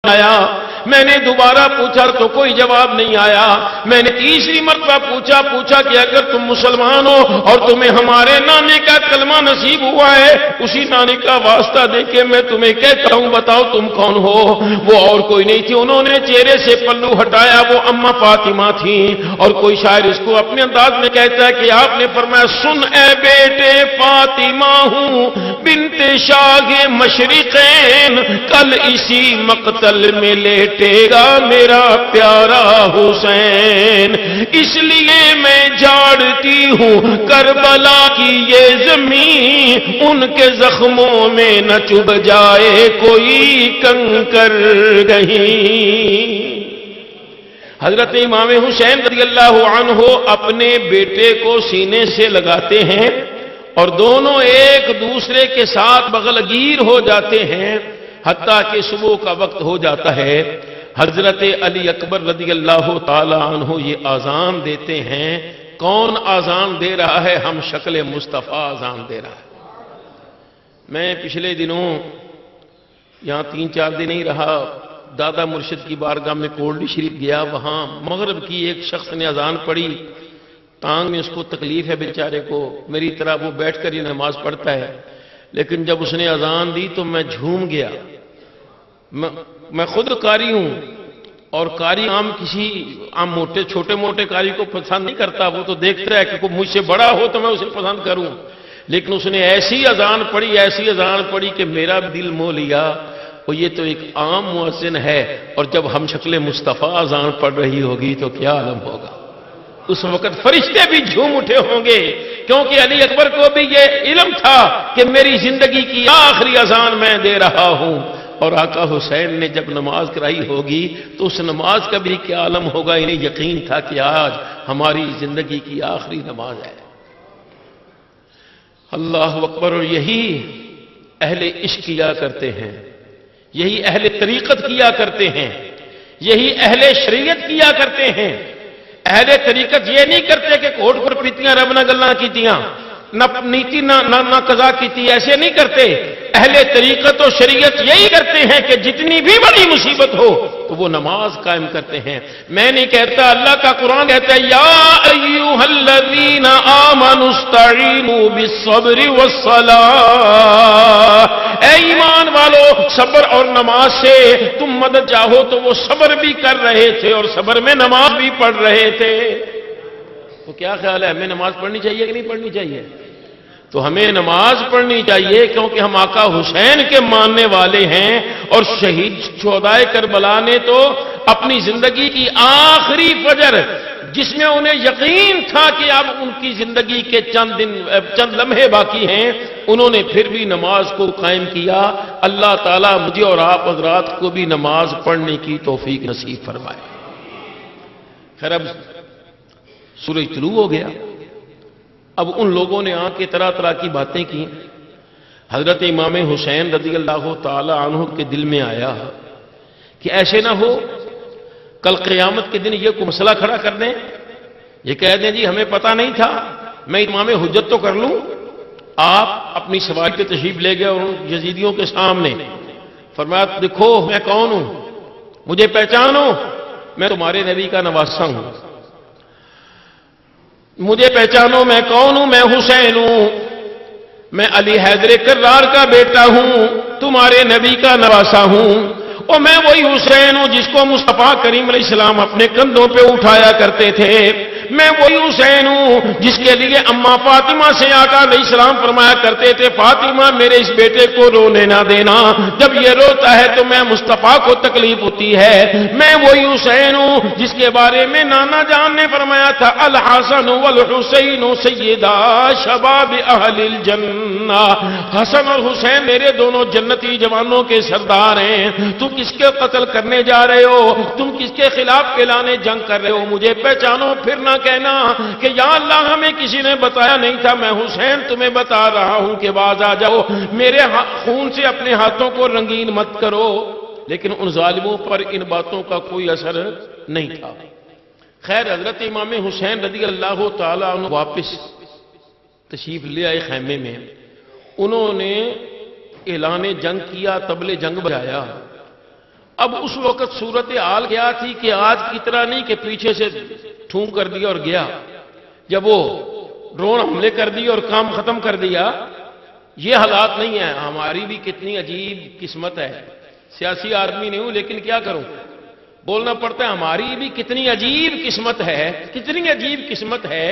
آیا۔ میں نے دوبارہ پوچھا تو کوئی جواب نہیں آیا۔ میں نے تیسری مرتبہ پوچھا کہ اگر تم مسلمان ہو اور تمہیں ہمارے نانے کا کلمہ نصیب ہوا ہے، اسی نانے کا واسطہ دے کے میں تمہیں کہتا ہوں، بتاؤ تم کون ہو؟ وہ اور کوئی نہیں تھی، انہوں نے چہرے سے پلو ہٹایا، وہ اما فاطمہ تھیں۔ اور کوئی شاعر اس کو اپنے انداز میں کہتا ہے کہ آپ نے فرمایا، سن اے بیٹے فاطمہ ہوں بنت شاہ مشرقین، کل اسی مقتل میں لیٹے گا میرا پیارا حسین، اس لیے میں جھاڑتی ہوں کربلا کی یہ زمین، ان کے زخموں میں نہ چبھ جائے کوئی کنکر کہیں۔ حضرت امام حسین رضی اللہ عنہ اپنے بیٹے کو سینے سے لگاتے ہیں اور دونوں ایک دوسرے کے ساتھ بغلگیر ہو جاتے ہیں، حتیٰ کہ صبح کا وقت ہو جاتا ہے۔ حضرت علی اکبر رضی اللہ تعالی عنہ یہ اذان دیتے ہیں۔ کون اذان دے رہا ہے؟ ہم شکل مصطفیٰ اذان دے رہا ہے۔ میں پچھلے دنوں یہاں 3-4 دن نہیں رہا، دادا مرشد کی بارگاہ میں کوڑلی شریف گیا، وہاں مغرب کی ایک شخص نے اذان پڑھی، ٹانگ میں اس کو تکلیف ہے بیچارے کو، میری طرح وہ بیٹھ کر یہ نماز پڑھتا ہے، لیکن جب اس نے اذان دی تو میں جھوم گیا۔ میں خود قاری ہوں، اور قاری عام چھوٹے موٹے قاری کو پسند نہیں کرتا، وہ تو دیکھتا ہے کہ کوئی مجھ سے بڑا ہو تو میں اسے پسند کروں، لیکن اس نے ایسی اذان پڑھی کہ میرا دل مو لیا۔ اور یہ تو ایک عام مؤذن ہے، اور جب ہم شکل مصطفیٰ اذان پڑھ رہی ہوگی تو کیا عالم ہوگا؟ اس وقت فرشتے بھی جھوم اٹھے ہوں گے، کیونکہ علی اکبر کو بھی یہ علم تھا کہ میری زندگی کی آخری اذان میں دے رہا ہوں۔ اور آقا حسین نے جب نماز کرائی ہوگی تو اس نماز کا بھی کیا عالم ہوگا؟ انہیں یقین تھا کہ آج ہماری زندگی کی آخری نماز ہے۔ اللہ اکبر۔ اور یہی اہل عشق کیا کرتے ہیں، یہی اہل طریقت کیا کرتے ہیں، یہی اہل شریعت کیا کرتے ہیں۔ اہل طریقت یہ نہیں کرتے کہ کوٹ پر پیتیاں رب نہ گلاں کیتیاں، نہ نیتی نہ قضا کیتی، ایسے نہیں کرتے۔ اہل طریقت و شریعت یہی کرتے ہیں کہ جتنی بھی بڑی مصیبت ہو تو وہ نماز قائم کرتے ہیں۔ میں نہیں کہتا، اللہ کا قرآن کہتا ہے، یا ایھا الذین آمنوا استعینوا بالصبر والصلاۃ، اے ایمان والو صبر اور نماز سے تم مدد چاہو، تو وہ صبر بھی کر رہے تھے اور صبر میں نماز بھی پڑھ رہے تھے۔ تو کیا خیال ہے، ہمیں نماز پڑھنی چاہیے کہ نہیں پڑھنی چاہیے؟ تو ہمیں نماز پڑھنی چاہیے، کیونکہ ہم آقا حسین کے ماننے والے ہیں، اور شہید شہدائے کربلا نے تو اپنی زندگی کی آخری فجر، جس میں انہیں یقین تھا کہ اب ان کی زندگی کے چند لمحے باقی ہیں، انہوں نے پھر بھی نماز کو قائم کیا۔ اللہ تعالیٰ مجھے اور آپ حضرات کو بھی نماز پڑھنے کی توفیق نصیب فرمائے۔ خیر، اب سورج طلوع ہو گیا۔ اب ان لوگوں نے آ کے طرح طرح کی باتیں کی۔ حضرت امام حسین رضی اللہ تعالی عنہ کے دل میں آیا کہ ایسے نہ ہو کل قیامت کے دن یہ کوئی مسئلہ کھڑا کر دیں، یہ کہہ دیں جی ہمیں پتہ نہیں تھا، میں امام حجت تو کر لوں۔ آپ اپنی سواری پہ تشریف لے گئے اور یزیدیوں کے سامنے فرمایا، دیکھو میں کون ہوں، مجھے پہچانو، میں تمہارے نبی کا نواسہ ہوں، مجھے پہچانو میں کون ہوں، میں حسین ہوں، میں علی حیدر کرار کا بیٹا ہوں، تمہارے نبی کا نواسہ ہوں، اور میں وہی حسین ہوں جس کو مصطفیٰ کریم علیہ السلام اپنے کندھوں پہ اٹھایا کرتے تھے، میں وہی حسین ہوں جس کے لیے اما فاطمہ سے آقا علیہ السلام فرمایا کرتے تھے، فاطمہ میرے اس بیٹے کو رونے نہ دینا، جب یہ روتا ہے تو میں مصطفیٰ کو تکلیف ہوتی ہے، میں وہی حسین ہوں جس کے بارے میں نانا جان نے فرمایا تھا، الحسن والحسین سیدا شباب اہل الجنہ، حسن اور حسین میرے دونوں جنتی جوانوں کے سردار ہیں، تم کس کے قتل کرنے جا رہے ہو، تم کس کے خلاف اعلان جنگ کر رہے ہو، مجھے پہچانو، پھر نہ کہنا کہ یا اللہ ہمیں کسی نے بتایا نہیں تھا، میں حسین تمہیں بتا رہا ہوں کہ باز آ جاؤ، میرے خون سے اپنے ہاتھوں کو رنگین مت کرو۔ لیکن ان ظالموں پر ان باتوں کا کوئی اثر نہیں تھا۔ خیر، حضرت امام حسین رضی اللہ تعالیٰ عنہ واپس تشریف لے آئے خیمے میں، انہوں نے اعلان جنگ کیا، طبل جنگ بجایا، اب اس وقت صورتحال کیا تھی کہ آج کی طرح نہیں کہ پیچھے سے ٹھوں کر دیا اور گیا، جب وہ ڈرون حملے کر دی اور کام ختم کر دیا، یہ حالات نہیں ہے۔ ہماری بھی کتنی عجیب قسمت ہے، سیاسی آدمی نہیں ہوں لیکن کیا کروں، بولنا پڑتا ہے۔ ہماری بھی کتنی عجیب قسمت ہے، کتنی عجیب قسمت ہے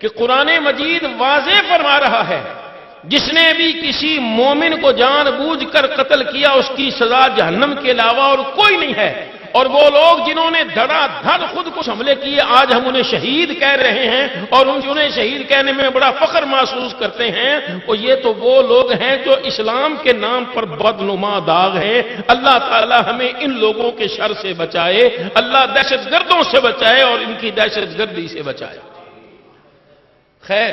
کہ قرآن مجید واضح فرما رہا ہے جس نے بھی کسی مومن کو جان بوجھ کر قتل کیا اس کی سزا جہنم کے علاوہ اور کوئی نہیں ہے۔ اور وہ لوگ جنہوں نے دھڑا دھڑ خود کچھ حملے کیے آج ہم انہیں شہید کہہ رہے ہیں اور انہیں شہید کہنے میں بڑا فخر محسوس کرتے ہیں، اور یہ تو وہ لوگ ہیں جو اسلام کے نام پر بدنما داغ ہیں۔ اللہ تعالی ہمیں ان لوگوں کے شر سے بچائے، اللہ دہشت گردوں سے بچائے اور ان کی دہشت گردی سے بچائے۔ خیر،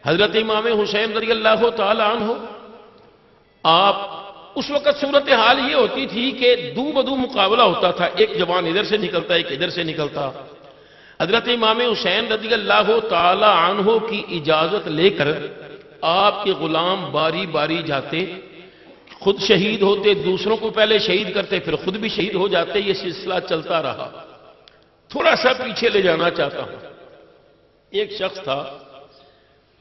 حضرت امام حسین رضی اللہ تعالی عنہ، آپ اس وقت صورتحال یہ ہوتی تھی کہ دو بدو مقابلہ ہوتا تھا، ایک جوان ادھر سے نکلتا ایک ادھر سے نکلتا۔ حضرت امام حسین رضی اللہ تعالی عنہ کی اجازت لے کر آپ کے غلام باری باری جاتے، خود شہید ہوتے، دوسروں کو پہلے شہید کرتے، پھر خود بھی شہید ہو جاتے۔ یہ سلسلہ چلتا رہا۔ تھوڑا سا پیچھے لے جانا چاہتا ہوں۔ ایک شخص تھا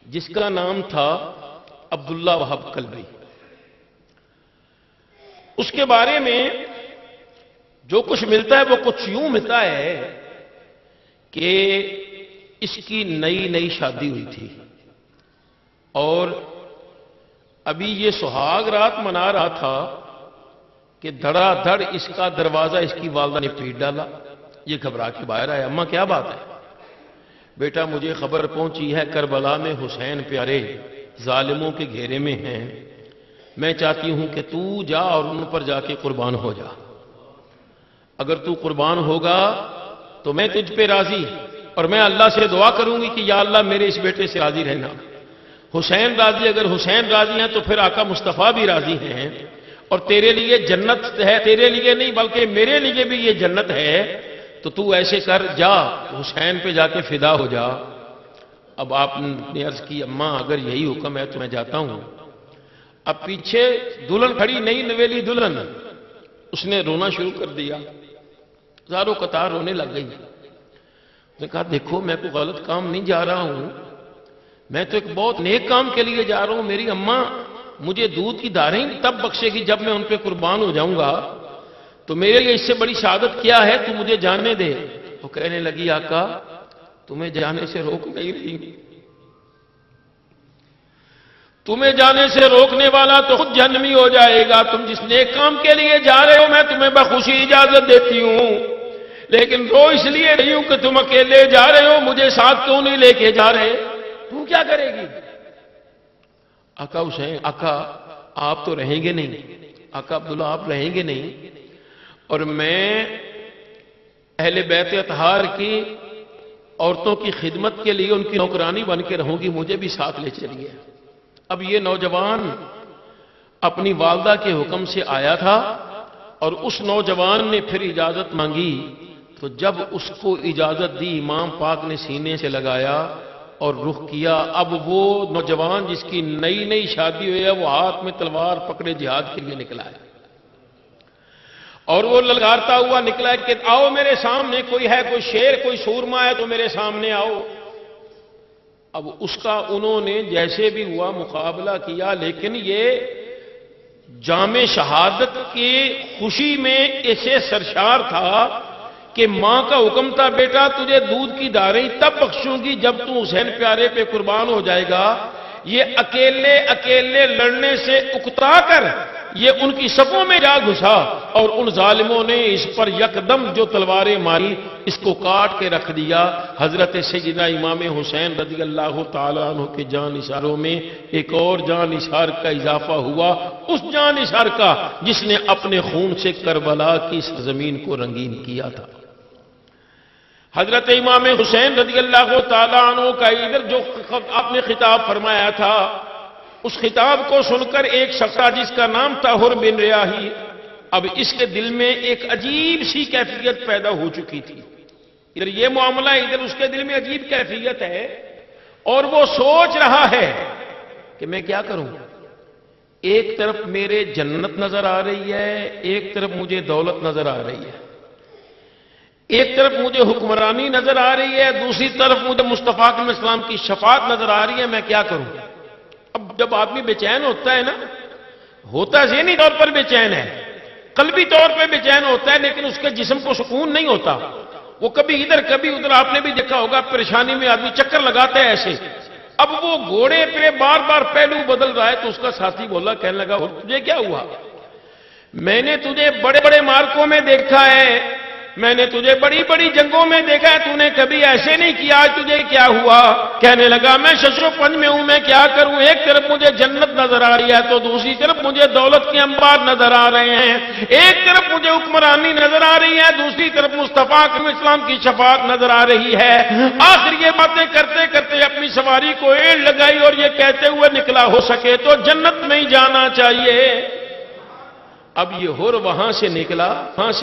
جس کا نام تھا عبداللہ وہاب کلبی۔ اس کے بارے میں جو کچھ ملتا ہے وہ کچھ یوں ملتا ہے کہ اس کی نئی نئی شادی ہوئی تھی اور ابھی یہ سہاگ رات منا رہا تھا کہ دھڑا دھڑ اس کا دروازہ اس کی والدہ نے پیٹ ڈالا۔ یہ گھبرا کے باہر آیا، اماں کیا بات ہے؟ بیٹا مجھے خبر پہنچی ہے کربلا میں حسین پیارے ظالموں کے گھیرے میں ہیں، میں چاہتی ہوں کہ تو جا اور ان پر جا کے قربان ہو جا۔ اگر تو قربان ہوگا تو میں تجھ پہ راضی، اور میں اللہ سے دعا کروں گی کہ یا اللہ میرے اس بیٹے سے راضی رہنا۔ حسین راضی، اگر حسین راضی ہیں تو پھر آقا مصطفیٰ بھی راضی ہیں، اور تیرے لیے جنت ہے، تیرے لیے نہیں بلکہ میرے لیے بھی یہ جنت ہے، تو ایسے کر، جا حسین پہ جا کے فدا ہو جا۔ اب آپ نے عرض کی اماں اگر یہی حکم ہے تو میں جاتا ہوں۔ اب پیچھے دلہن کھڑی، نئی نویلی دلہن، اس نے رونا شروع کر دیا، زاروں قطار رونے لگ گئی۔ اس نے کہا دیکھو میں کوئی غلط کام نہیں جا رہا ہوں، میں تو ایک بہت نیک کام کے لیے جا رہا ہوں، میری اماں مجھے دودھ کی دھاریں تب بخشے گی جب میں ان پہ قربان ہو جاؤں گا، تو میرے لیے اس سے بڑی شہادت کیا ہے، تو مجھے جانے دے۔ وہ کہنے لگی آقا تمہیں جانے سے روک نہیں رہی، تمہیں جانے سے روکنے والا تو خود جہنمی ہو جائے گا۔ تم جس نیک کام کے لیے جا رہے ہو میں تمہیں بخوشی اجازت دیتی ہوں، لیکن رو اس لیے نہیں ہوں کہ تم اکیلے جا رہے ہو، مجھے ساتھ کیوں نہیں لے کے جا رہے؟ تو کیا کرے گی؟ آقا حسین، آقا آپ تو رہیں گے نہیں، آقا عبداللہ آپ رہیں گے نہیں، اور میں اہل بیت اطہار کی عورتوں کی خدمت کے لیے ان کی نوکرانی بن کے رہوں گی، مجھے بھی ساتھ لے چلیے۔ اب یہ نوجوان اپنی والدہ کے حکم سے آیا تھا اور اس نوجوان نے پھر اجازت مانگی، تو جب اس کو اجازت دی امام پاک نے سینے سے لگایا اور رخ کیا۔ اب وہ نوجوان جس کی نئی نئی شادی ہوئی ہے وہ ہاتھ میں تلوار پکڑے جہاد کے لیے نکلا ہے، اور وہ للکارتا ہوا نکلا ہے کہ آؤ میرے سامنے، کوئی ہے، کوئی شیر، کوئی سورما ہے تو میرے سامنے آؤ۔ اب اس کا انہوں نے جیسے بھی ہوا مقابلہ کیا، لیکن یہ جام شہادت کی خوشی میں ایسے سرشار تھا کہ ماں کا حکم تھا بیٹا تجھے دودھ کی دھاریں تب بخشوں گی جب تو حسین پیارے پہ قربان ہو جائے گا۔ یہ اکیلے اکیلے لڑنے سے اکتا کر یہ ان کی صفوں میں جا گھسا، اور ان ظالموں نے اس پر یکدم جو تلواریں ماری اس کو کاٹ کے رکھ دیا۔ حضرت سیدنا امام حسین رضی اللہ تعالیٰ عنہ کے جان نثاروں میں ایک اور جان نثار کا اضافہ ہوا، اس جان نثار کا جس نے اپنے خون سے کربلا کی زمین کو رنگین کیا تھا۔ حضرت امام حسین رضی اللہ تعالیٰ عنہ کا ادھر جو آپ نے خطاب فرمایا تھا، اس خطاب کو سن کر ایک شخص جس کا نام تھا حر بن ریاحی، اب اس کے دل میں ایک عجیب سی کیفیت پیدا ہو چکی تھی۔ ادھر یہ معاملہ، ادھر اس کے دل میں عجیب کیفیت ہے، اور وہ سوچ رہا ہے کہ میں کیا کروں، ایک طرف میرے جنت نظر آ رہی ہے، ایک طرف مجھے دولت نظر آ رہی ہے، ایک طرف مجھے حکمرانی نظر آ رہی ہے، دوسری طرف مجھے مصطفیٰ علیہ السلام کی شفاعت نظر آ رہی ہے، میں کیا کروں؟ اب جب آدمی بے چین ہوتا ہے نا، ہوتا ذہنی طور پر بے چین ہے، قلبی طور پہ بے چین ہوتا ہے، لیکن اس کے جسم کو سکون نہیں ہوتا، وہ کبھی ادھر کبھی ادھر، آپ نے بھی دیکھا ہوگا پریشانی میں آدمی چکر لگاتا ہے ایسے۔ اب وہ گھوڑے پہ بار بار پہلو بدل رہا ہے تو اس کا ساتھی بولا، کہنے لگا تجھے کیا ہوا؟ میں نے تجھے بڑے بڑے مارکوں میں دیکھا ہے، میں نے تجھے بڑی بڑی جنگوں میں دیکھا ہے، تو نے کبھی ایسے نہیں کیا، تجھے کیا ہوا؟ کہنے لگا میں ششر و پنج میں ہوں، میں کیا کروں؟ ایک طرف مجھے جنت نظر آ رہی ہے تو دوسری طرف مجھے دولت کے انبار نظر آ رہے ہیں، ایک طرف مجھے حکمرانی نظر آ رہی ہے، دوسری طرف مصطفیٰ علیہ السلام کی شفاعت نظر آ رہی ہے۔ آخر یہ باتیں کرتے کرتے اپنی سواری کو ایڑ لگائی اور یہ کہتے ہوئے نکلا، ہو سکے تو جنت میں ہی جانا چاہیے۔ اب یہ ہور وہاں سے نکلا، وہاں سے